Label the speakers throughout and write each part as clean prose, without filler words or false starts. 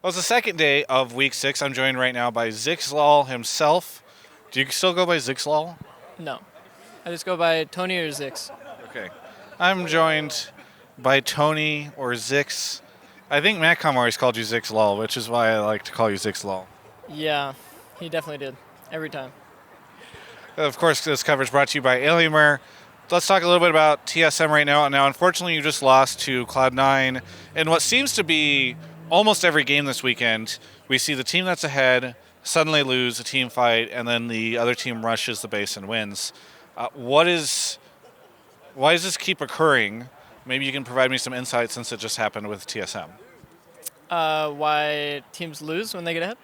Speaker 1: Well, it's the second day of Week 6. I'm joined right now by Zikz himself. Do you still go by Zikz?
Speaker 2: No. I just go by Tony or Zikz.
Speaker 1: Okay. I'm joined by Tony or Zikz. I think Matcom always called you Zikz, which is why I like to call you Zikz.
Speaker 2: Yeah, he definitely did. Every time.
Speaker 1: Of course, this coverage brought to you by Alienware. Let's talk a little bit about TSM right now. Now, unfortunately, you just lost to Cloud9 in what seems to be almost every game this weekend. We see the team that's ahead suddenly lose a team fight, and then the other team rushes the base and wins. Why does this keep occurring? Maybe you can provide me some insight since it just happened with TSM.
Speaker 2: Why teams lose when they get ahead?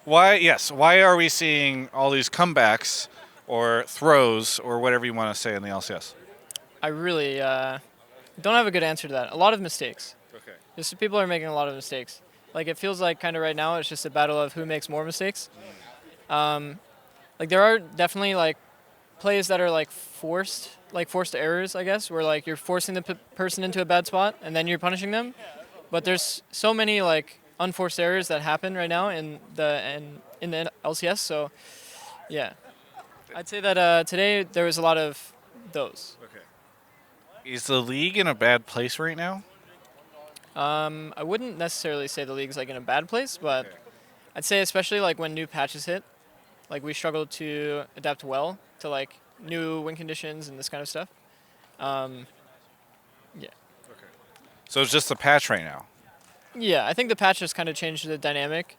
Speaker 1: Why are we seeing all these comebacks or throws or whatever you want to say in the LCS?
Speaker 2: I really don't have a good answer to that. A lot of mistakes.
Speaker 1: Okay.
Speaker 2: Just people are making a lot of mistakes. Like, it feels like kind of right now it's just a battle of who makes more mistakes. Like, there are definitely like plays that are like forced errors, I guess, where like you're forcing the person into a bad spot and then you're punishing them. But there's so many like unforced errors that happen right now in the LCS. So, yeah, I'd say that today there was a lot of those.
Speaker 1: Okay. Is the league in a bad place right now?
Speaker 2: I wouldn't necessarily say the league's like in a bad place, but
Speaker 1: Okay.
Speaker 2: I'd say especially like when new patches hit, like we struggle to adapt well to like new win conditions and this kind of stuff. Yeah.
Speaker 1: Okay. So it's just the patch right now.
Speaker 2: Yeah, I think the patch has kind of changed the dynamic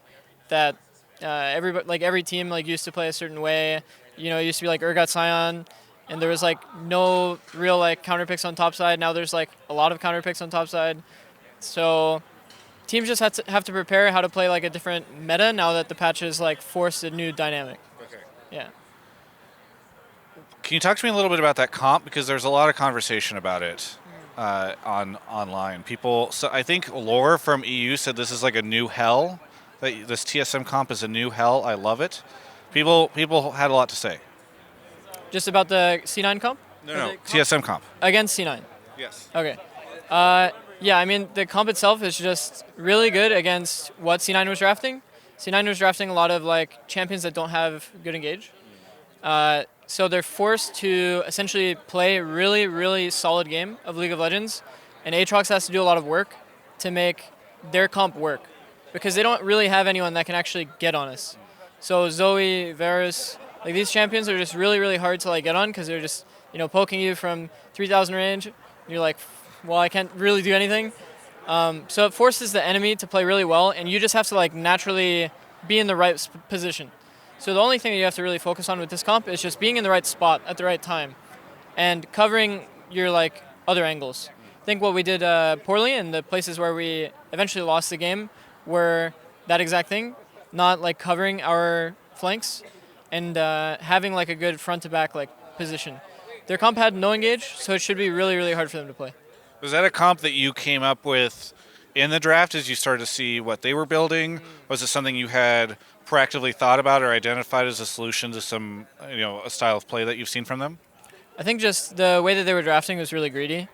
Speaker 2: that every team like used to play a certain way. You know, it used to be like Urgot Scion, and there was like no real like counter picks on top side. Now there's like a lot of counter picks on top side. So teams just have to prepare how to play like a different meta now that the patch has like forced a new dynamic.
Speaker 1: Okay.
Speaker 2: Yeah.
Speaker 1: Can you talk to me a little bit about that comp? Because there's a lot of conversation about it online. So I think Lore from EU said this is like a new hell. That this TSM comp is a new hell. I love it. People had a lot to say.
Speaker 2: Just about the C9 comp?
Speaker 1: No. TSM comp.
Speaker 2: Against C9.
Speaker 1: Yes.
Speaker 2: Okay. Yeah, I mean, the comp itself is just really good against what C9 was drafting. C9 was drafting a lot of like champions that don't have good engage. So they're forced to essentially play a really, really solid game of League of Legends, and Aatrox has to do a lot of work to make their comp work, because they don't really have anyone that can actually get on us. So Zoe, Varus, like these champions are just really, really hard to like get on because they're just, you know, poking you from 3,000 range. And you're like, well, I can't really do anything. So it forces the enemy to play really well, and you just have to like naturally be in the right position. So the only thing that you have to really focus on with this comp is just being in the right spot at the right time and covering your like other angles. I think what we did poorly in the places where we eventually lost the game were that exact thing, not like covering our flanks and having like a good front to back like position. Their comp had no engage, so it should be really, really hard for them to play.
Speaker 1: Was that a comp that you came up with in the draft as you started to see what they were building? Was it something you had proactively thought about or identified as a solution to some, a style of play that you've seen from them?
Speaker 2: I think just the way that they were drafting was really greedy.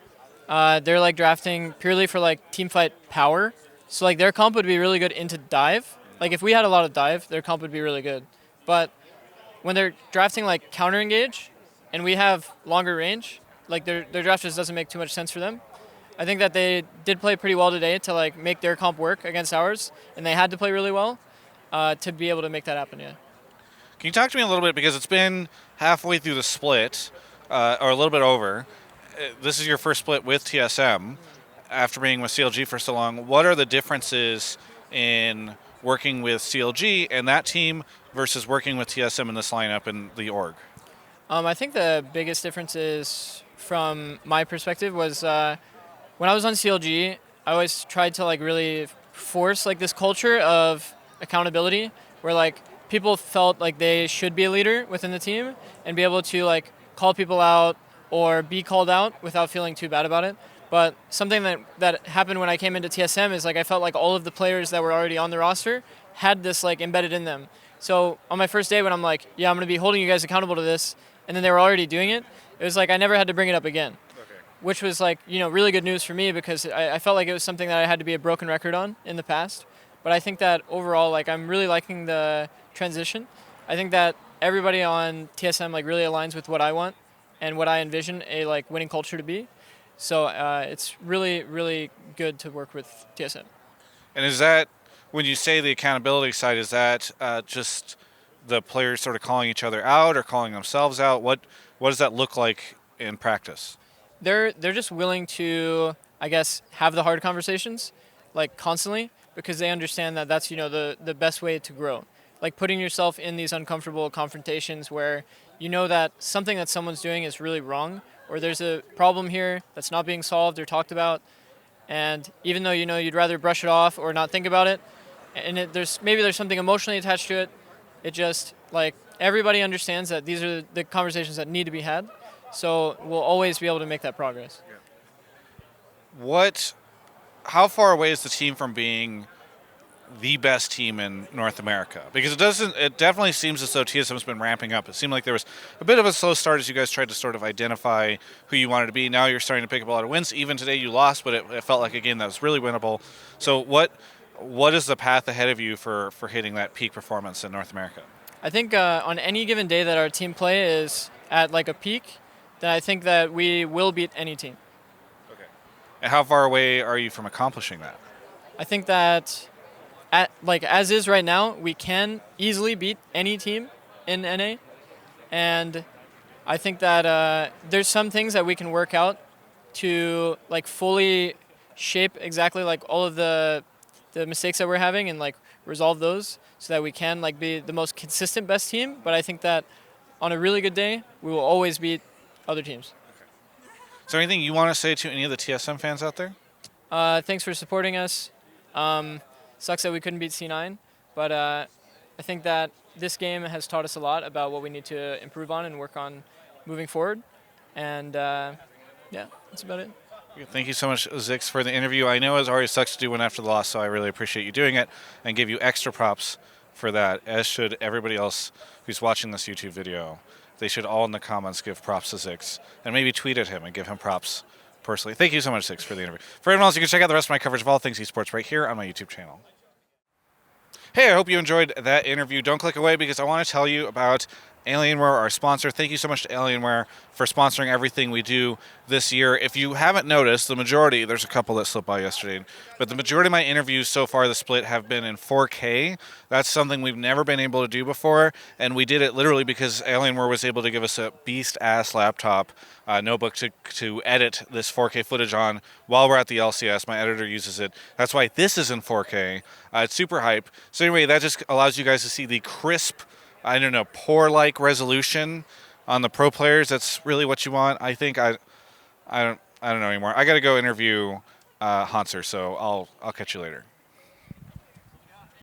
Speaker 2: They're like drafting purely for like team fight power. So like their comp would be really good into dive. Like if we had a lot of dive, their comp would be really good. But when they're drafting like counter engage and we have longer range, like their draft just doesn't make too much sense for them. I think that they did play pretty well today to like make their comp work against ours, and they had to play really well to be able to make that happen. Yeah.
Speaker 1: Can you talk to me a little bit, because it's been halfway through the split, or a little bit over. This is your first split with TSM after being with CLG for so long. What are the differences in working with CLG and that team versus working with TSM in this lineup and the org?
Speaker 2: I think the biggest difference is, from my perspective, was when I was on CLG, I always tried to like really force like this culture of accountability where like people felt like they should be a leader within the team and be able to like call people out or be called out without feeling too bad about it. But something that happened when I came into TSM is like I felt like all of the players that were already on the roster had this like embedded in them. So on my first day when I'm like, yeah, I'm going to be holding you guys accountable to this, and then they were already doing it, it was like I never had to bring it up again.
Speaker 1: Okay.
Speaker 2: which was like, really good news for me because I felt like it was something that I had to be a broken record on in the past. But I think that overall, like, I'm really liking the transition. I think that everybody on TSM like really aligns with what I want and what I envision a like winning culture to be. So it's really, really good to work with TSM.
Speaker 1: And is that, when you say the accountability side, is that just the players sort of calling each other out or calling themselves out? What does that look like in practice?
Speaker 2: They're just willing to, I guess, have the hard conversations, like constantly, because they understand that that's the best way to grow. Like putting yourself in these uncomfortable confrontations where you know that something that someone's doing is really wrong, or there's a problem here that's not being solved or talked about, and even though you'd rather brush it off or not think about it, and there's something emotionally attached to it, it just like everybody understands that these are the conversations that need to be had. So we'll always be able to make that progress.
Speaker 1: How far away is the team from being the best team in North America? Because it definitely seems as though TSM's been ramping up. It seemed like there was a bit of a slow start as you guys tried to sort of identify who you wanted to be. Now you're starting to pick up a lot of wins. Even today you lost, but it felt like a game that was really winnable. So what is the path ahead of you for hitting that peak performance in North America?
Speaker 2: I think on any given day that our team play is at like a peak, then I think that we will beat any team.
Speaker 1: Okay. And how far away are you from accomplishing that?
Speaker 2: I think that as is right now, we can easily beat any team in NA, and I think that there's some things that we can work out to like fully shape exactly like all of the mistakes that we're having and like resolve those so that we can like be the most consistent best team. But I think that on a really good day, we will always beat other teams.
Speaker 1: Okay. Is there anything you want to say to any of the TSM fans out there?
Speaker 2: Thanks for supporting us. Sucks that we couldn't beat C9, but I think that this game has taught us a lot about what we need to improve on and work on moving forward. And yeah, that's about it.
Speaker 1: Thank you so much, Zikz, for the interview. I know it always sucks to do one after the loss, so I really appreciate you doing it and give you extra props for that, as should everybody else who's watching this YouTube video. They should all in the comments give props to Zikz and maybe tweet at him and give him props personally. Thank you so much, Zikz, for the interview. For everyone else, you can check out the rest of my coverage of all things esports right here on my YouTube channel. Hey, I hope you enjoyed that interview. Don't click away because I want to tell you about Alienware, our sponsor. Thank you so much to Alienware for sponsoring everything we do this year. If you haven't noticed, the majority, there's a couple that slipped by yesterday, but the majority of my interviews so far, the split, have been in 4K. That's something we've never been able to do before, and we did it literally because Alienware was able to give us a beast-ass laptop notebook to edit this 4K footage on while we're at the LCS. My editor uses it. That's why this is in 4K. It's super hype. So anyway, that just allows you guys to see the crisp, poor-like resolution on the pro players. That's really what you want. I think I don't know anymore. I got to go interview Hanser, so I'll catch you later.